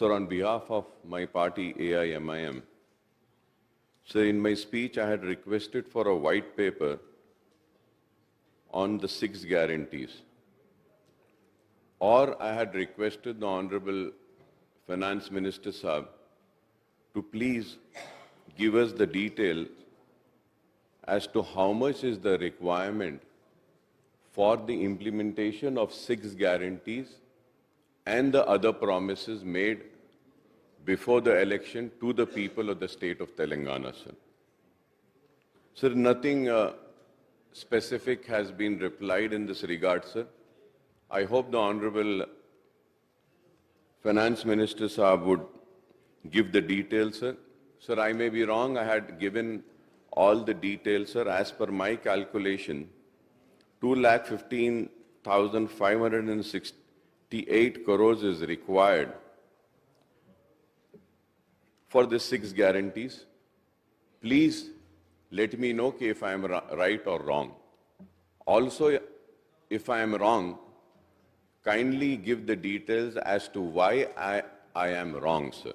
Sir, on behalf of my party AIMIM, sir, in my speech I had requested for a white paper on the 6 guarantees. Or I had requested the Honorable Finance Minister Sahab to please give us the detail as to how much is the requirement for the implementation of 6 guarantees and the other promises made before the election to the people of the state of Telangana, sir. Sir, nothing specific has been replied in this regard, sir. I hope the Honorable Finance Minister Sahab would give the details, sir. Sir, I may be wrong. I had given all the details, sir. As per my calculation, 2,15,568 crores is required for the 6 guarantees. Please let me know if I am right or wrong. Also, if I am wrong, kindly give the details as to why I am wrong, sir.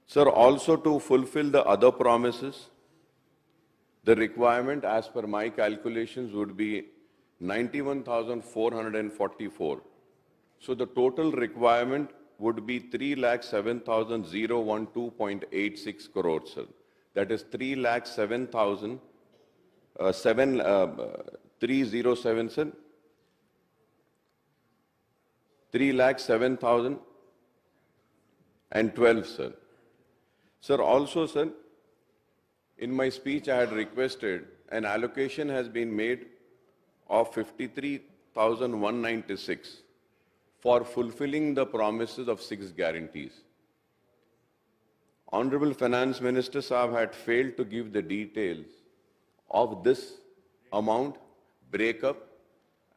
Sir, also to fulfill the other promises, the requirement as per my calculations would be 91,444. So the total requirement would be 3,07,012.86 crores, sir. That is 3,07,000, 307, sir. 3,07,012, sir. Sir, also, sir, in my speech I had requested an allocation has been made of 53,196 for fulfilling the promises of 6 guarantees. Honorable Finance Minister Sahab had failed to give the details of this amount breakup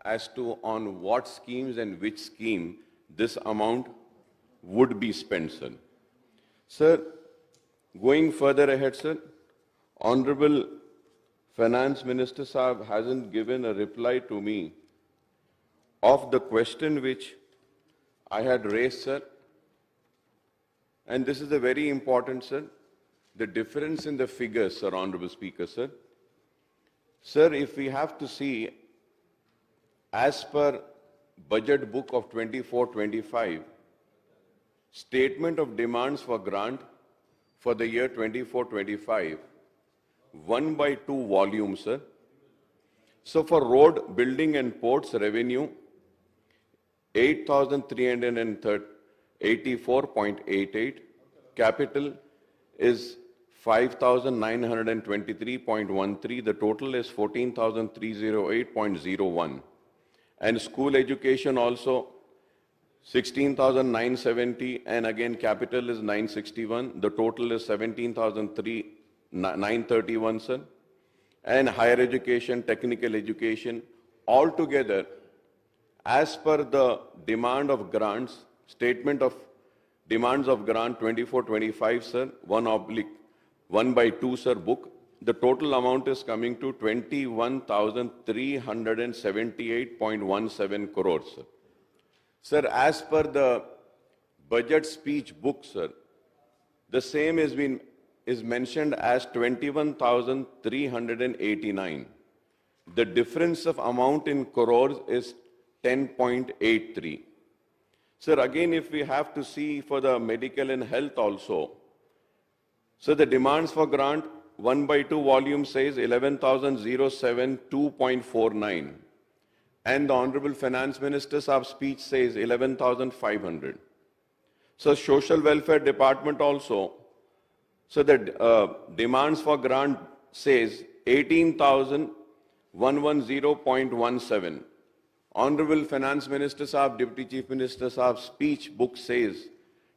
as to on what schemes and which scheme this amount would be spent, sir. Sir, going further ahead, sir, Honorable Finance Minister Sahab hasn't given a reply to me of the question which I had raised, sir. And this is a very important, sir. The difference in the figures, sir, Honorable Speaker, sir. Sir, if we have to see, as per budget book of 24-25, statement of demands for grant for the year 24-25, 1/2 volumes, sir. So for road, building and ports revenue, 8,384.88. Capital is 5,923.13. The total is 14,308.01. And school education also 16,970, and again capital is 961. The total is 17,931, sir. And higher education, technical education, altogether, as per the demand of grants, statement of demands of grant 24-25, sir, 1/1/2, sir, book, the total amount is coming to 21,378.17 crores, sir. Sir, as per the budget speech book, sir, the same is mentioned as 21,389. The difference of amount in crores is 10.83. Sir, again, if we have to see for the medical and health also, so the demands for grant 1/2 volume says 11,072.49. And the Honorable Finance Minister's speech says 11,500. So Social Welfare Department also, so the demands for grant says 18,110.17. Honorable Finance Minister Sahab, Deputy Chief Minister Sahab's speech book says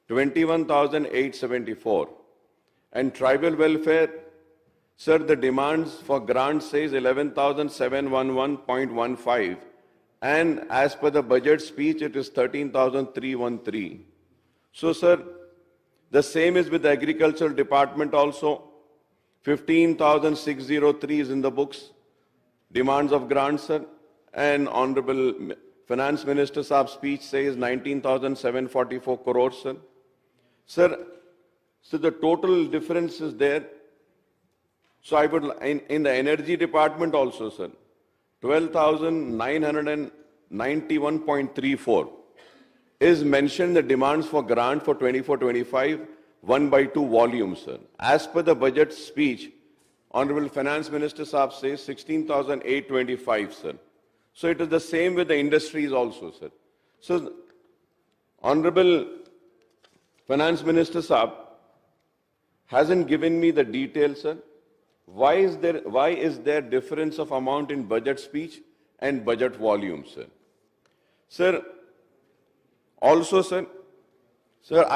21,874. And tribal welfare, sir, the demands for grant says 11,711.15. And as per the budget speech, it is 13,313. So, sir, the same is with the Agricultural Department also. 15,603 is in the books. Demands of grants, sir. And Honorable Finance Minister Saab's speech says 19,744 crores, sir. Sir, so the total difference is there. So I would, in the energy department also, sir, 12,991.34 is mentioned the demands for grant for 24-25, 1/2 volume, sir. As per the budget speech, Honorable Finance Minister Saab says 16,825, sir. So it is the same with the industries also, sir. So, Honorable Finance Minister Saab hasn't given me the details, sir. Why is there difference of amount in budget speech and budget volume, sir? Sir, also, sir,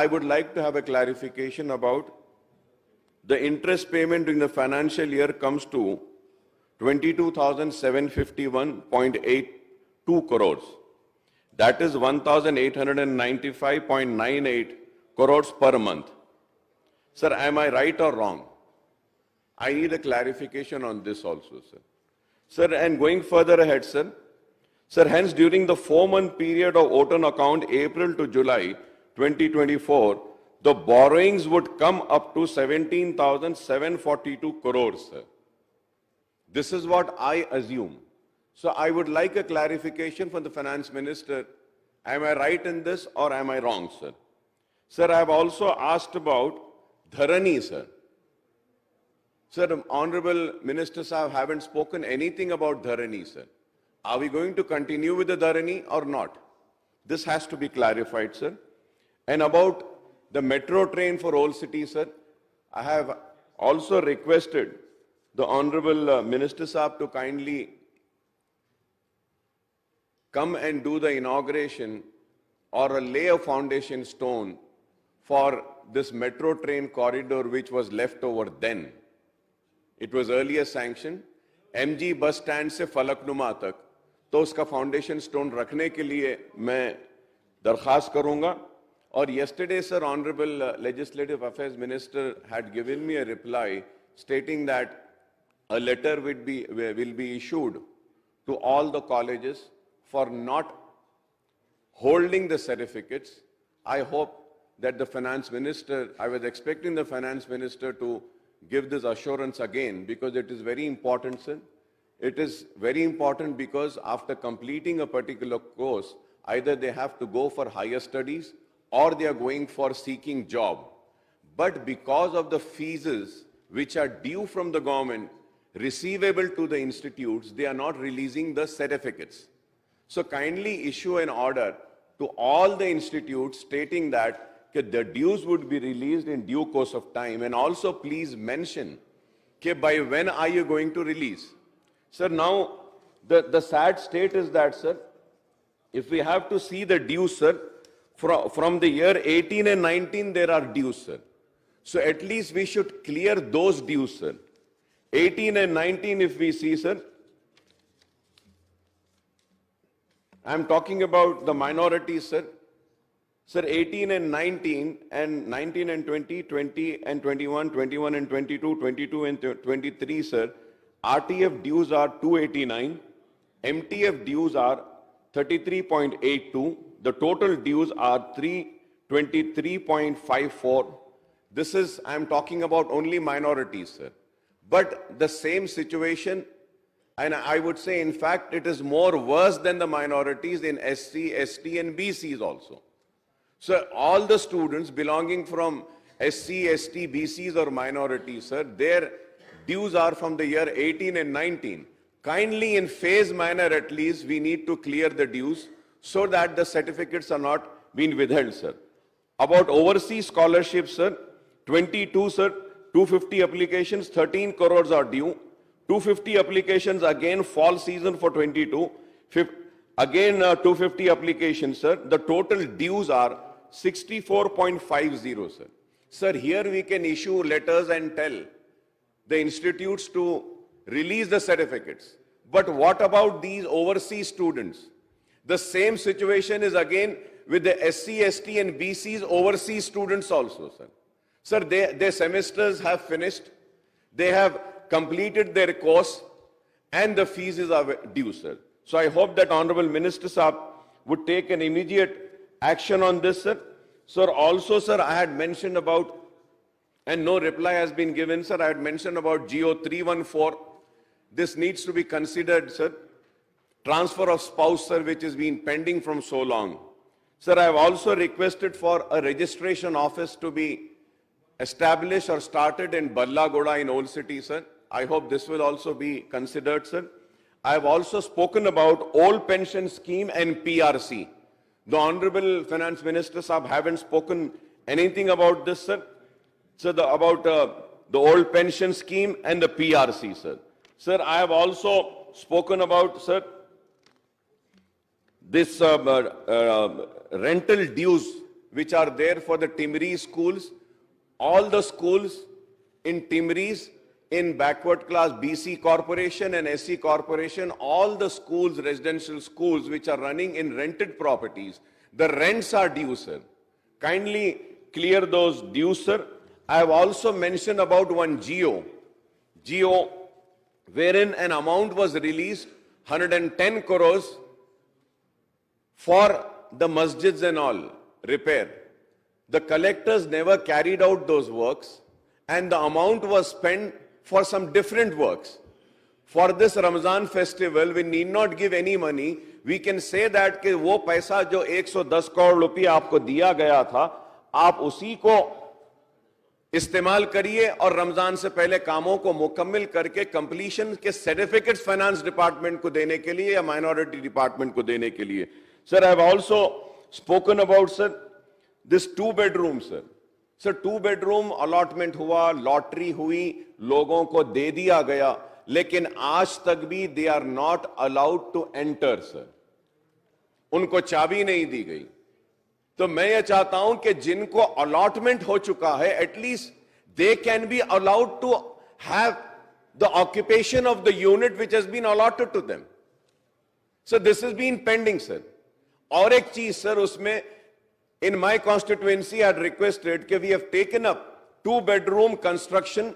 I would like to have a clarification about the interest payment in the financial year comes to 22,751.82 crores. That is 1,895.98 crores per month. Sir, am I right or wrong? I need a clarification on this also, sir. Sir, and going further ahead, sir, hence during the 4-month period of Oton account, April to July 2024, the borrowings would come up to 17,742 crores, sir. This is what I assume. So I would like a clarification from the Finance Minister. Am I right in this or am I wrong, sir? Sir, I have also asked about Dharani, sir. Sir, Honorable Minister Sahab haven't spoken anything about Dharani, sir. Are we going to continue with the Dharani or not? This has to be clarified, sir. And about the metro train for Old City, sir, I have also requested the Honorable Minister Sahab to kindly come and do the inauguration or lay a foundation stone for this metro train corridor which was left over then. It was earlier sanctioned. MG bus stand से फलकनुमा तक तो उसका foundation stone रखने के लिए मैं दरख्वास्त करूँगा. और yesterday, sir, Honorable Legislative Affairs Minister had given me a reply stating that a letter will be issued to all the colleges for not holding the certificates. I hope that the Finance Minister, I was expecting the Finance Minister to give this assurance again because it is very important, sir. It is very important because after completing a particular course, either they have to go for higher studies or they are going for seeking job. But because of the fees which are due from the government, receivable to the institutes, they are not releasing the certificates. So kindly issue an order to all the institutes stating that the dues would be released in due course of time, and also please mention by when are you going to release. Sir, now the sad state is that, sir, if we have to see the dues, sir, from the year 18 and 19 there are dues, sir. So at least we should clear those dues, sir. 18 and 19 if we see, sir, I'm talking about the minorities, sir. Sir, 18 and 19 and 19 and 20, 20 and 21, 21 and 22, 22 and 23, sir, RTF dues are 289, MTF dues are 33.82, the total dues are 323.54. This is, I'm talking about only minorities, sir. But the same situation, and I would say, in fact, it is more worse than the minorities in SC, ST and BCs also. So all the students belonging from SC, ST, BCs or minorities, sir, their dues are from the year 18 and 19. Kindly in phase manner at least we need to clear the dues so that the certificates are not being withheld, sir. About overseas scholarships, sir, 22, sir, 250 applications, 13 crores are due. 250 applications again fall season for 22. Again 250 applications, sir. The total dues are 64.50, sir. Sir, here we can issue letters and tell the institutes to release the certificates. But what about these overseas students? The same situation is again with the SC, ST and BC's overseas students also, sir. Sir, their semesters have finished. They have completed their course and the fees are due, sir. So I hope that Honorable Minister Saab would take an immediate action on this, sir. Sir, also, sir, I had mentioned about, and no reply has been given, sir, I had mentioned about GO 314. This needs to be considered, sir. Transfer of spouse, sir, which has been pending from so long. Sir, I have also requested for a registration office to be established or started in Ballagoda in Old City, sir. I hope this will also be considered, sir. I have also spoken about old pension scheme and PRC. The Honorable Finance Minister Sahab haven't spoken anything about this, sir. So about the old pension scheme and the PRC, sir. Sir, I have also spoken about, sir, this rental dues which are there for the Timri schools. All the schools in Timris, in backward class BC Corporation and SC Corporation, all the schools, residential schools which are running in rented properties, the rents are due, sir. Kindly clear those dues, sir. I have also mentioned about one GO wherein an amount was released, 110 crores for the masjids and all repair. The collectors never carried out those works and the amount was spent for some different works. For this Ramzan festival, we need not give any money. We can say that कि वो पैसा जो 110 करोड़ रुपया आपको दिया गया था, आप उसी को इस्तेमाल करिए और रमजान से पहले कामों को मुकम्मल करके कंप्लीशन के सर्टिफिकेट्स फाइनेंस डिपार्टमेंट को देने के लिए या माइनॉरिटी डिपार्टमेंट को देने के लिए. Sir, I have also spoken about, sir, this 2-bedroom, sir. Sir, 2-bedroom allotment हुआ, लॉटरी हुई, लोगों को दे दिया गया, लेकिन आज तक भी they are not allowed to enter, sir. उनको चाबी नहीं दी गई. तो मैं ये चाहता हूं कि जिनको अलॉटमेंट हो चुका है, at least they can be allowed to have the occupation of the unit which has been allotted to them. So this is been pending, sir. और एक चीज, सर, उसमें in my constituency I had requested that we have taken up 2-bedroom construction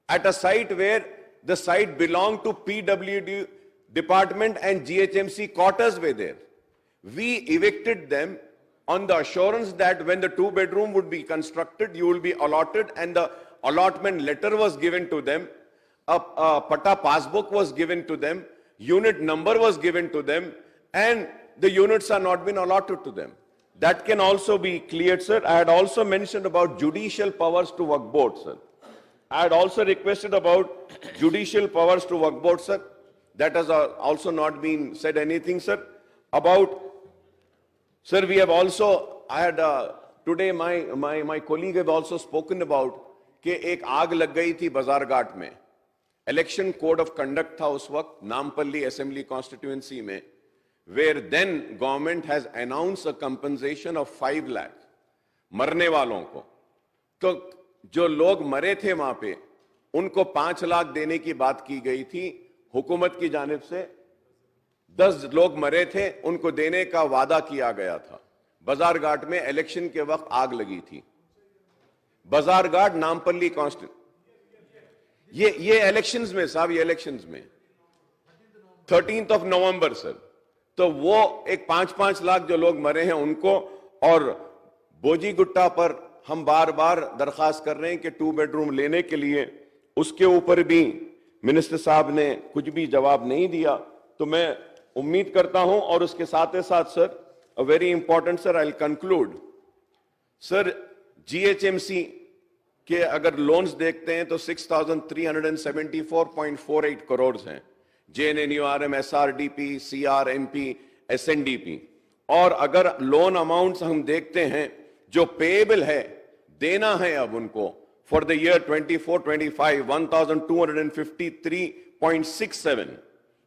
at a site where the site belonged to PWD department and GHMC quarters were there. We evicted them on the assurance that when the 2-bedroom would be constructed, you will be allotted, and the allotment letter was given to them, a pata passbook was given to them, unit number was given to them, and the units are not been allotted to them. That can also be cleared, sir. I had also mentioned about judicial powers to Waqf Board, sir. I had also requested about judicial powers to Waqf Board, sir. That has also not been said anything, sir. About, sir, we have also, I had, today my colleague have also spoken about कि एक आग लग गई थी बाजार घाट में. Election code of conduct था उस वक्त नामपल्ली असेंबली कॉन्स्टिट्यूएंसी में, where then government has announced a compensation of 5 lakh मरने वालों को. तो जो लोग मरे थे वहां पे उनको 5 लाख देने की बात की गई थी हुकूमत की जानिब से. 10 लोग मरे थे, उनको देने का वादा किया गया था. बाजार घाट में इलेक्शन के वक्त आग लगी थी. बाजार घाट नामपल्ली ये इलेक्शंस में साहब, ये इलेक्शंस में 13th of November, सर. तो वो एक 5-5 लाख जो लोग मरे हैं उनको, और बोजी गुट्टा पर हम बार बार दरखास्त कर रहे हैं कि 2-bedroom लेने के लिए, उसके ऊपर भी मिनिस्टर साहब ने कुछ भी जवाब नहीं दिया. तो मैं उम्मीद करता हूं, और उसके साथ साथ sir, a very important, sir, I will conclude. Sir, GHMC के अगर लोन्स देखते हैं तो 6,374.48 करोड़ हैं. JNNURM, SRDP, CRMP, SNDP. और अगर लोन अमाउंट्स हम देखते हैं जो पेएबल है, देना है अब उनको फॉर द ईयर 24-25, 1,253.67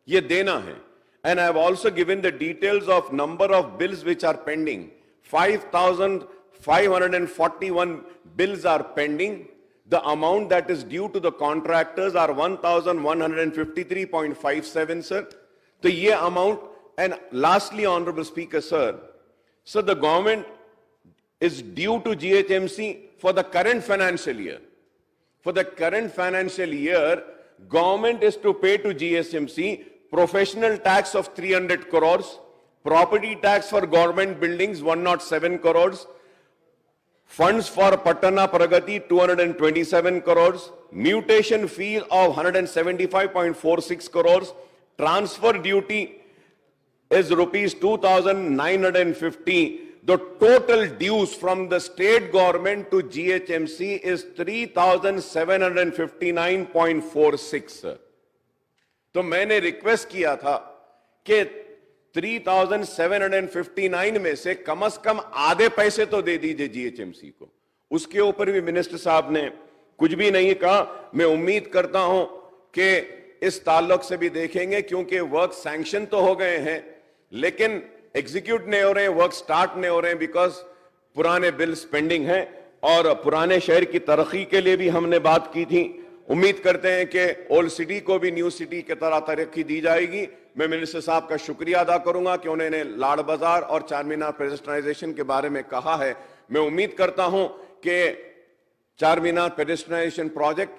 ये देना है. And I have also given the details of number of bills which are pending. 5,541 bills are pending. The amount that is due to the contractors are 1,153.57, sir. So ye amount, and lastly, Honorable Speaker, sir, so the government is due to GHMC for the current financial year. For the current financial year, government is to pay to GHMC professional tax of 300 crores, property tax for government buildings 107 crores, funds for Patana Pragati 227 crores, mutation fee of 175.46 crores, transfer duty is rupees 2,950. The total dues from the state government to GHMC is 3,759.46. तो मैंने request किया था कि 3,759 में से कम आधे पैसे तो दे दीजिए जीएचएमसी को। उसके ऊपर भी मिनिस्टर साहब ने कुछ भी नहीं कहा। मैं उम्मीद करता हूं कि इस ताल्लुक से भी देखेंगे, क्योंकि वर्क सैंक्शन तो हो गए हैं लेकिन एग्जीक्यूट नहीं हो रहे हैं, वर्क स्टार्ट नहीं हो रहे हैं, बिकॉज पुराने बिल पेंडिंग हैं। और पुराने शहर की तरक्की के लिए भी हमने बात की थी। उम्मीद करते हैं कि ओल्ड सिटी को भी न्यू सिटी की तरह तरक्की दी जाएगी। मैं मिनिस्टर साहब का शुक्रिया अदा करूंगा कि उन्होंने लाड़ बाजार और चारमीनार पेडेस्ट्रियनाइजेशन के बारे में कहा है। मैं उम्मीद करता हूं कि चारमीनार पेडेस्ट्रियनाइजेशन प्रोजेक्ट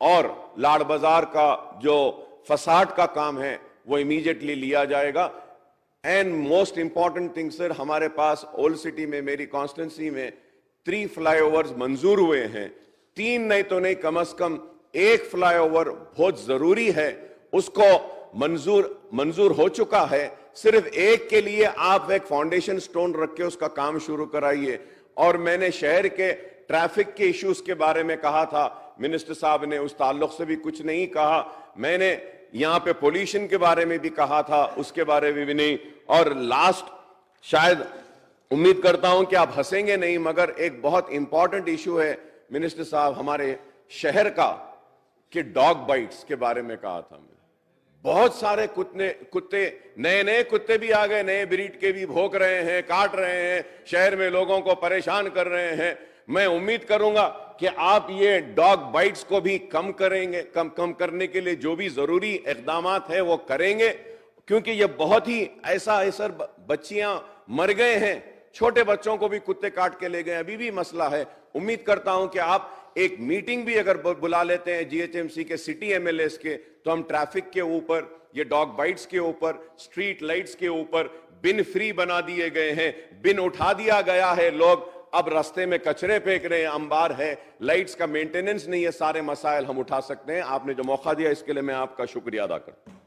और लाड़ बाजार का जो फसाड का काम है वो इमीडिएटली लिया जाएगा। And most important thing sir, हमारे पास ओल्ड सिटी में, मेरी कॉन्स्टिट्यूंसी में 3 फ्लाईओवर्स मंजूर हुए हैं। 3 नहीं तो नहीं, कम से कम 1 फ्लाईओवर बहुत जरूरी है, उसको मंजूर हो चुका है। सिर्फ एक के लिए आप एक फाउंडेशन स्टोन रख के उसका काम शुरू कराइए। और मैंने शहर के ट्रैफिक के इश्यूज के बारे में कहा था, मिनिस्टर साहब ने उस ताल्लुक से भी कुछ नहीं कहा। मैंने यहां पे पोल्यूशन के बारे में भी कहा था, उसके बारे में भी नहीं। और लास्ट, शायद उम्मीद करता हूं कि आप हंसेंगे नहीं, मगर एक बहुत इंपॉर्टेंट इशू है मिनिस्टर साहब हमारे शहर का, कि डॉग बाइट्स के बारे में कहा था। बहुत सारे कुत्ते नए कुत्ते भी आ गए, नए ब्रीड के भी भौंक रहे हैं, काट रहे हैं, शहर में लोगों को परेशान कर रहे हैं। मैं उम्मीद करूंगा कि आप ये डॉग बाइट्स को भी कम करेंगे, कम करने के लिए जो भी जरूरी इक़दामात है वो करेंगे, क्योंकि ये बहुत ही ऐसा बच्चियां मर गए हैं, छोटे बच्चों को भी कुत्ते काट के ले गए, अभी भी मसला है। उम्मीद करता हूं कि आप एक मीटिंग भी अगर बुला लेते हैं जीएचएमसी के सिटी एमएलएस के, तो हम ट्रैफिक के ऊपर, ये डॉग बाइट्स के ऊपर, स्ट्रीट लाइट्स के ऊपर बिन फ्री बना दिए गए हैं, बिन उठा दिया गया है। लोग अब रास्ते में कचरे फेंक रहे हैं, अंबार है, लाइट्स का मेंटेनेंस नहीं है। सारे मसाइल हम उठा सकते हैं। आपने जो मौका दिया इसके लिए मैं आपका शुक्रिया अदा करता हूं।